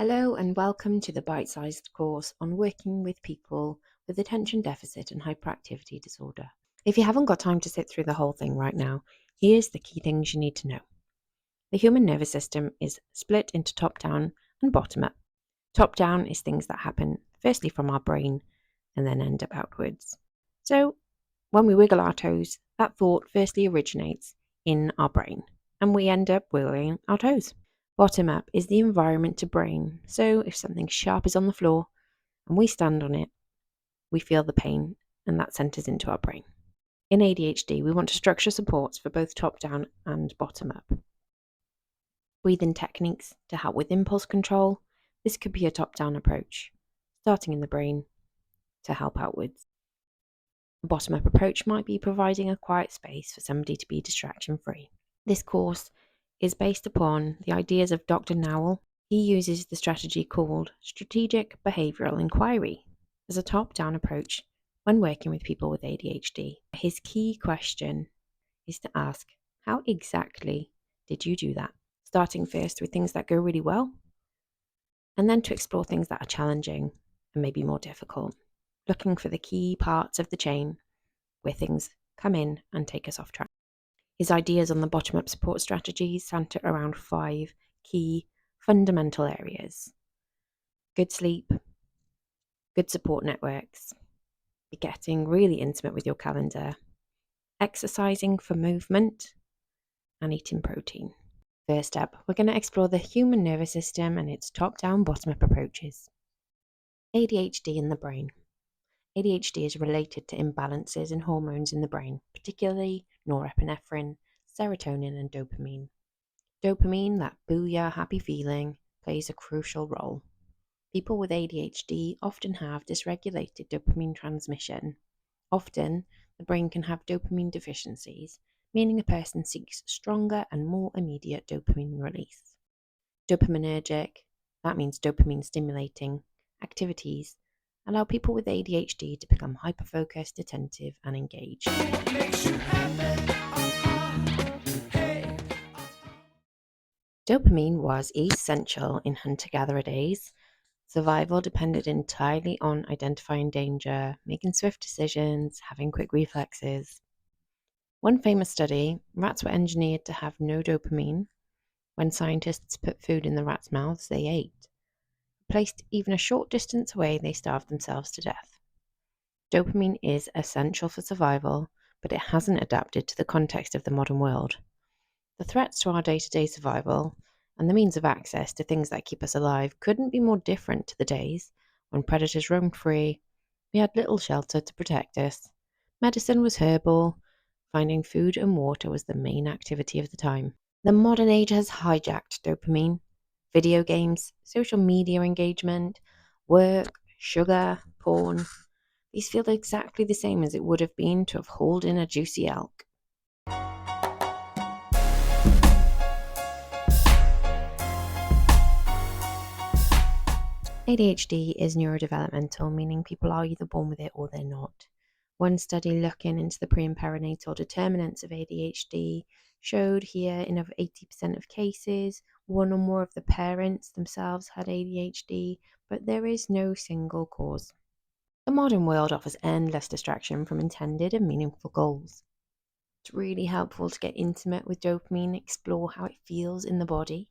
Hello and welcome to the bite-sized course on working with people with attention deficit and hyperactivity disorder. If you haven't got time to sit through the whole thing right now, here's the key things you need to know. The human nervous system is split into top-down and bottom-up. Top-down is things that happen firstly from our brain and then end up outwards. So when we wiggle our toes, that thought firstly originates in our brain and we end up wiggling our toes. Bottom up is the environment to brain. So if something sharp is on the floor and we stand on it, we feel the pain and that centers into our brain. In ADHD, we want to structure supports for both top down and bottom up. Breathing techniques to help with impulse control. This could be a top down approach, starting in the brain to help outwards. A bottom up approach might be providing a quiet space for somebody to be distraction free. This course is based upon the ideas of Dr. Nowell. He uses the strategy called Strategic Behavioural Inquiry as a top-down approach when working with people with ADHD. His key question is to ask, how exactly did you do that? Starting first with things that go really well, and then to explore things that are challenging and maybe more difficult, looking for the key parts of the chain where things come in and take us off track. His ideas on the bottom-up support strategies center around 5 key fundamental areas: good sleep, good support networks, getting really intimate with your calendar, exercising for movement, and eating protein. First up, we're going to explore the human nervous system and its top-down, bottom-up approaches. ADHD in the brain. ADHD is related to imbalances in hormones in the brain, particularly norepinephrine, serotonin, and dopamine. Dopamine, that booyah happy feeling, plays a crucial role. People with ADHD often have dysregulated dopamine transmission. Often, the brain can have dopamine deficiencies, meaning a person seeks stronger and more immediate dopamine release. Dopaminergic, that means dopamine stimulating, activities allow people with ADHD to become hyper-focused, attentive, and engaged. Dopamine was essential in hunter-gatherer days. Survival depended entirely on identifying danger, making swift decisions, having quick reflexes. One famous study, rats were engineered to have no dopamine. When scientists put food in the rats' mouths, they ate. Placed even a short distance away, they starved themselves to death. Dopamine is essential for survival, but it hasn't adapted to the context of the modern world. The threats to our day-to-day survival and the means of access to things that keep us alive couldn't be more different to the days when predators roamed free. We had little shelter to protect us. Medicine was herbal. Finding food and water was the main activity of the time. The modern age has hijacked dopamine. Video games, social media engagement, work, sugar, porn. These feel exactly the same as it would have been to have hauled in a juicy elk. ADHD is neurodevelopmental, meaning people are either born with it or they're not. One study looking into the pre and perinatal determinants of ADHD showed here in over 80% of cases, one or more of the parents themselves had ADHD, but there is no single cause. The modern world offers endless distraction from intended and meaningful goals. It's really helpful to get intimate with dopamine, explore how it feels in the body.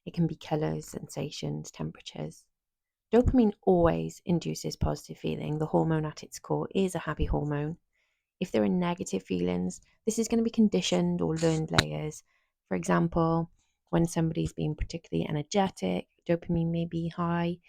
It can be colours, sensations, temperatures. Dopamine always induces positive feeling. The hormone at its core is a happy hormone. If there are negative feelings, this is going to be conditioned or learned layers. For example, when somebody's being particularly energetic, dopamine may be high.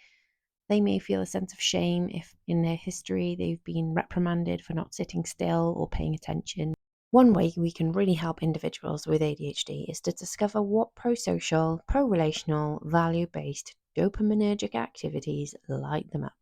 They may feel a sense of shame if in their history they've been reprimanded for not sitting still or paying attention. One way we can really help individuals with ADHD is to discover what pro-social, pro-relational, value-based dopaminergic activities light them up.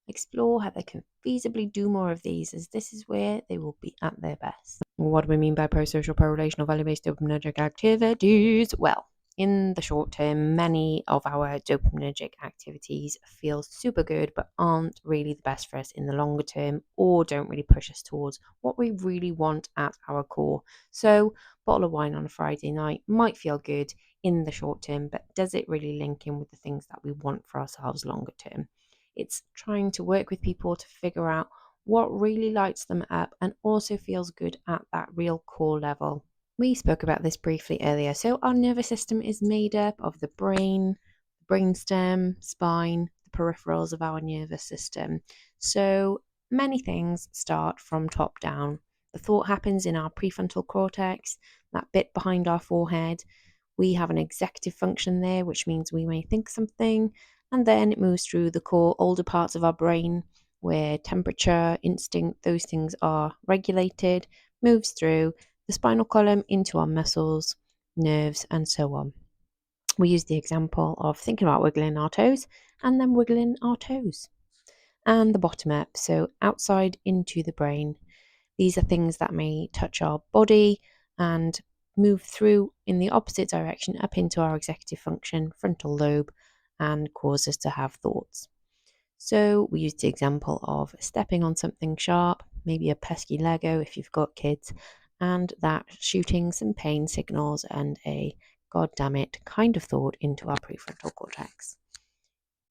Explore how they can feasibly do more of these, as this is where they will be at their best. What do we mean by pro-social, pro-relational, value-based dopaminergic activities? Well, in the short term, many of our dopaminergic activities feel super good but aren't really the best for us in the longer term, or don't really push us towards what we really want at our core. So, a bottle of wine on a Friday night might feel good in the short term, but does it really link in with the things that we want for ourselves longer term? It's trying to work with people to figure out what really lights them up and also feels good at that real core level. We spoke about this briefly earlier. So our nervous system is made up of the brain, brainstem, spine, the peripherals of our nervous system. So many things start from top down. The thought happens in our prefrontal cortex, that bit behind our forehead. We have an executive function there, which means we may think something, and then it moves through the core older parts of our brain where temperature, instinct, those things are regulated, moves through the spinal column into our muscles, nerves, and so on. We use the example of thinking about wiggling our toes and then wiggling our toes. And the bottom up, so outside into the brain. These are things that may touch our body and move through in the opposite direction up into our executive function, frontal lobe, and cause us to have thoughts. So we use the example of stepping on something sharp, maybe a pesky Lego if you've got kids, and that shooting some pain signals and a god damn it kind of thought into our prefrontal cortex.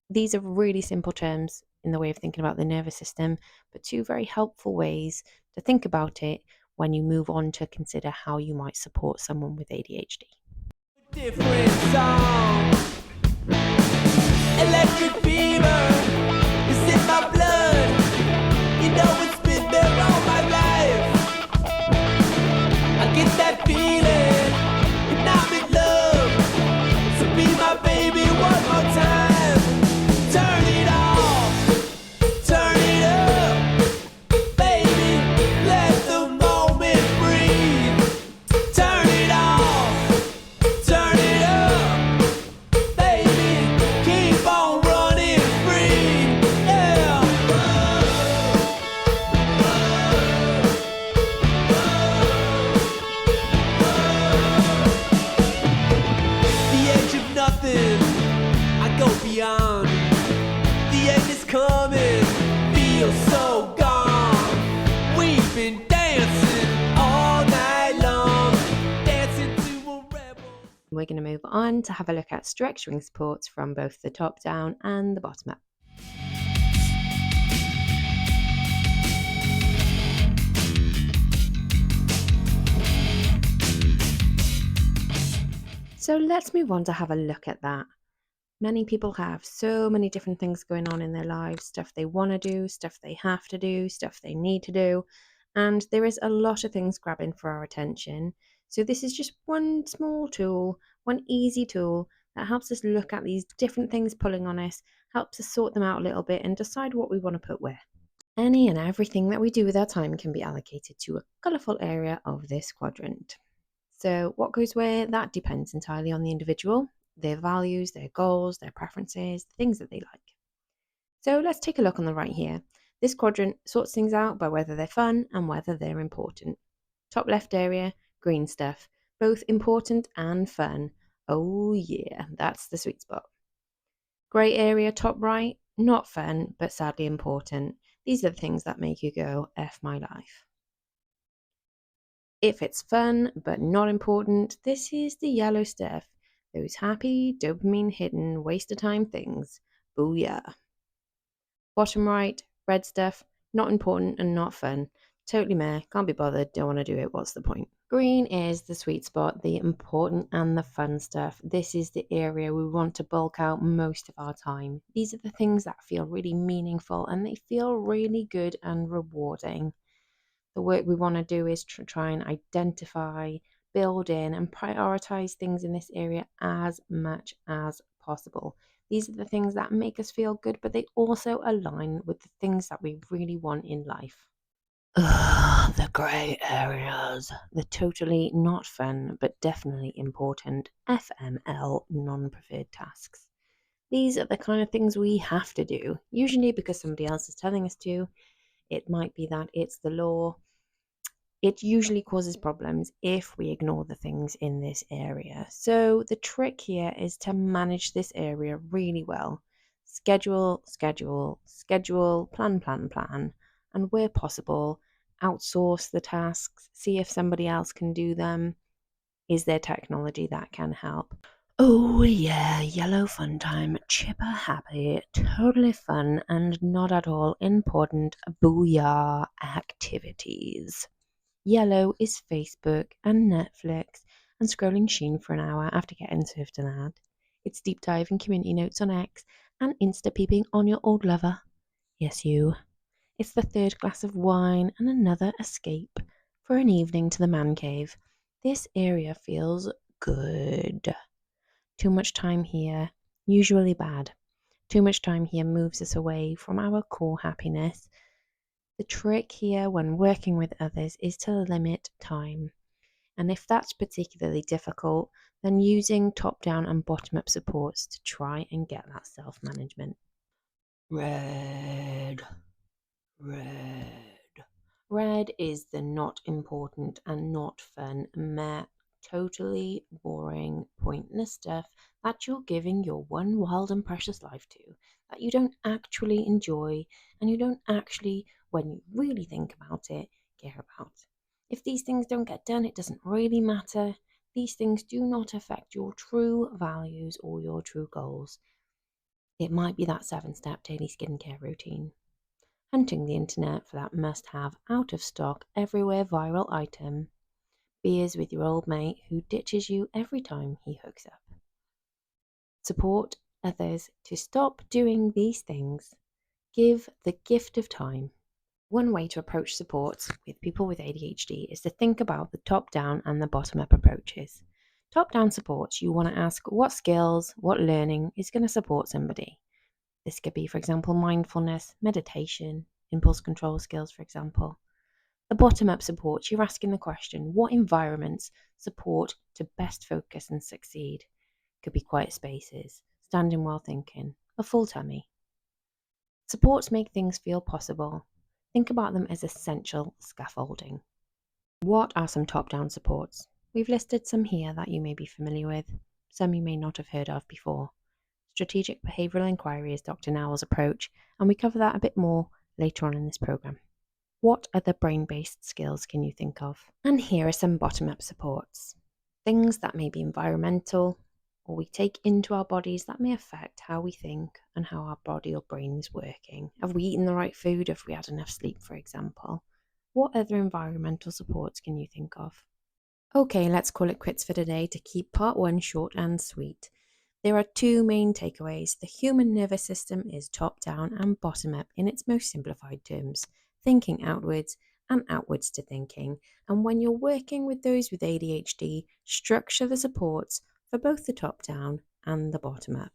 These are really simple terms in the way of thinking about the nervous system, but two very helpful ways to think about it when you move on to consider how you might support someone with ADHD. Different song. Electric fever is in my blood. You know it's been there all my life. I get that feeling and I'm in love. So be my baby one more time. Turn it off, turn it up, baby. Let the moment breathe. Turn it off, turn it up, baby. Keep on running free. Yeah. The edge of nothing, I go beyond. The end is coming, feel so gone. We've been dancing all night long, dancing to a rebel. We're going to move on to have a look at structuring supports from both the top down and the bottom up. So let's move on to have a look at that. Many people have so many different things going on in their lives, stuff they want to do, stuff they have to do, stuff they need to do, and there is a lot of things grabbing for our attention. So this is just one small tool, one easy tool that helps us look at these different things pulling on us, helps us sort them out a little bit and decide what we want to put where. Any and everything that we do with our time can be allocated to a colourful area of this quadrant. So what goes where, that depends entirely on the individual, their values, their goals, their preferences, the things that they like. So let's take a look on the right here. This quadrant sorts things out by whether they're fun and whether they're important. Top left area, green stuff, both important and fun. Oh yeah, that's the sweet spot. Grey area, top right, not fun, but sadly important. These are the things that make you go, F my life. If it's fun but not important, this is the yellow stuff. Those happy, dopamine hidden, waste of time things. Booyah. Bottom right, red stuff, not important and not fun. Totally meh, can't be bothered, don't want to do it, what's the point? Green is the sweet spot, the important and the fun stuff. This is the area we want to bulk out most of our time. These are the things that feel really meaningful and they feel really good and rewarding. The work we want to do is try and identify, build in, and prioritize things in this area as much as possible. These are the things that make us feel good, but they also align with the things that we really want in life. The grey areas, the totally not fun, but definitely important FML, non-preferred tasks. These are the kind of things we have to do, usually because somebody else is telling us to. It might be that it's the law. It usually causes problems if we ignore the things in this area. So the trick here is to manage this area really well. Schedule, schedule, schedule, plan, plan, plan, and where possible, outsource the tasks, see if somebody else can do them. Is there technology that can help? Oh yeah, yellow fun time, chipper happy, totally fun and not at all important booyah activities. Yellow is Facebook and Netflix and scrolling Sheen for an hour after getting surfed an ad. It's deep diving community notes on X and insta peeping on your old lover. Yes, you. It's the third glass of wine and another escape for an evening to the man cave. This area feels good. Too much time here, usually bad. Too much time here moves us away from our core happiness. The trick here when working with others is to limit time. And if that's particularly difficult, then using top down and bottom up supports to try and get that self management. Red. Red. Red is the not important and not fun, meh, totally boring, pointless stuff that you're giving your one wild and precious life to, that you don't actually enjoy and you don't actually, when you really think about it, care about. If these things don't get done, it doesn't really matter. These things do not affect your true values or your true goals. It might be that 7-step daily skincare routine, hunting the internet for that must have, out of stock, everywhere viral item, beers with your old mate who ditches you every time he hooks up. Support others to stop doing these things. Give the gift of time. One way to approach support with people with ADHD is to think about the top down and the bottom up approaches. Top down supports, you want to ask what skills, what learning is going to support somebody. This could be, for example, mindfulness, meditation, impulse control skills, for example. The bottom up support, you're asking the question, what environments support to best focus and succeed? Could be quiet spaces, standing while thinking, a full tummy. Supports make things feel possible. Think about them as essential scaffolding. What are some top down supports? We've listed some here that you may be familiar with, some you may not have heard of before. Strategic Behavioural Inquiry is Dr. Nowell's approach, and we cover that a bit more later on in this programme. What other brain-based skills can you think of? And here are some bottom-up supports. Things that may be environmental or we take into our bodies that may affect how we think and how our body or brain is working. Have we eaten the right food? Have we had enough sleep, for example? What other environmental supports can you think of? Okay, let's call it quits for today to keep part 1 short and sweet. There are 2 main takeaways. The human nervous system is top down and bottom up in its most simplified terms, thinking outwards and outwards to thinking. And when you're working with those with ADHD, structure the supports for both the top down and the bottom up.